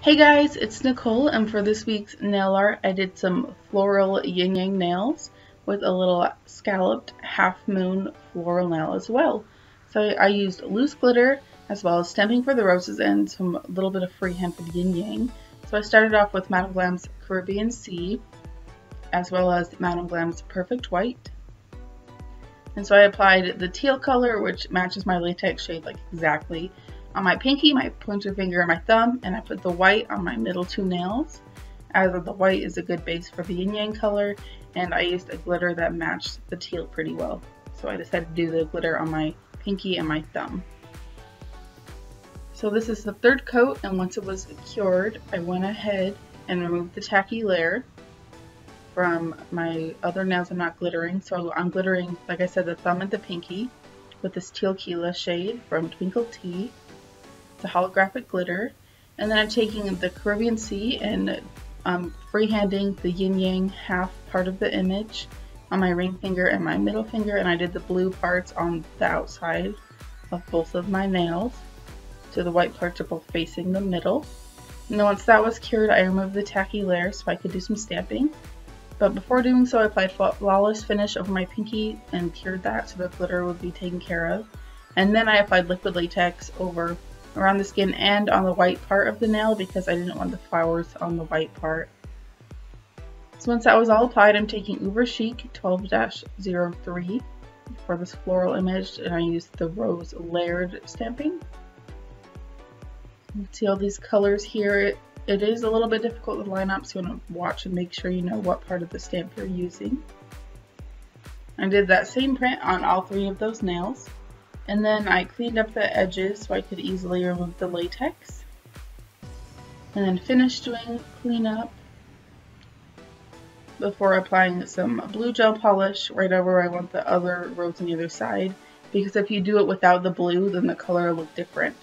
Hey guys, it's Nicole, and for this week's nail art I did some floral yin yang nails with a little scalloped half moon floral nail as well. So I used loose glitter as well as stamping for the roses and some little bit of freehand for the yin yang. So I started off with Madam Glam's Caribbean Sea as well as Madam Glam's Perfect White. And so I applied the teal color, which matches my latex shade like exactly, on my pinky, my pointer finger, and my thumb, and I put the white on my middle two nails, as the white is a good base for the yin yang color, and I used a glitter that matched the teal pretty well. So I decided to do the glitter on my pinky and my thumb. So this is the third coat, and once it was cured, I went ahead and removed the tacky layer from my other nails I'm not glittering. So I'm glittering, like I said, the thumb and the pinky with this teal Keela shade from Twinkle Tea. The holographic glitter, and then I'm taking the Caribbean Sea and freehanding the yin yang half part of the image on my ring finger and my middle finger, and I did the blue parts on the outside of both of my nails, so the white parts are both facing the middle. And then once that was cured, I removed the tacky layer so I could do some stamping. But before doing so, I applied Flawless Finish over my pinky and cured that so the glitter would be taken care of. And then I applied liquid latex over around the skin and on the white part of the nail because I didn't want the flowers on the white part. So once that was all applied, I'm taking Uber Chic 12-03 for this floral image, and I used the rose layered stamping. You can see all these colors here. It is a little bit difficult to line up, so you want to watch and make sure you know what part of the stamp you're using. I did that same print on all three of those nails. And then I cleaned up the edges so I could easily remove the latex. And then finished doing cleanup before applying some blue gel polish right over where I want the other rose on the other side. Because if you do it without the blue, then the color will look different.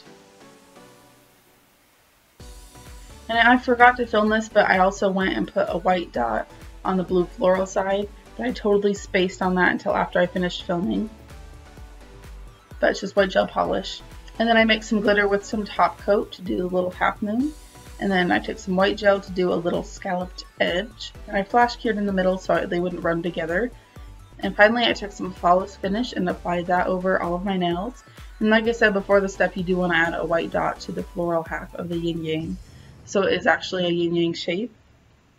And I forgot to film this, but I also went and put a white dot on the blue floral side. But I totally spaced on that until after I finished filming. But it's just white gel polish. And then I mixed some glitter with some top coat to do the little half moon. And then I took some white gel to do a little scalloped edge. And I flash cured in the middle so they wouldn't run together. And finally I took some Flawless Finish and applied that over all of my nails. And like I said before the step, you do want to add a white dot to the floral half of the yin yang, so it is actually a yin yang shape.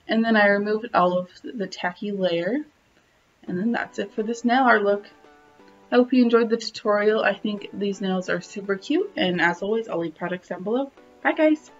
And then I removed all of the tacky layer. And then that's it for this nail art look. I hope you enjoyed the tutorial. I think these nails are super cute, and as always, I'll leave products down below. Bye guys!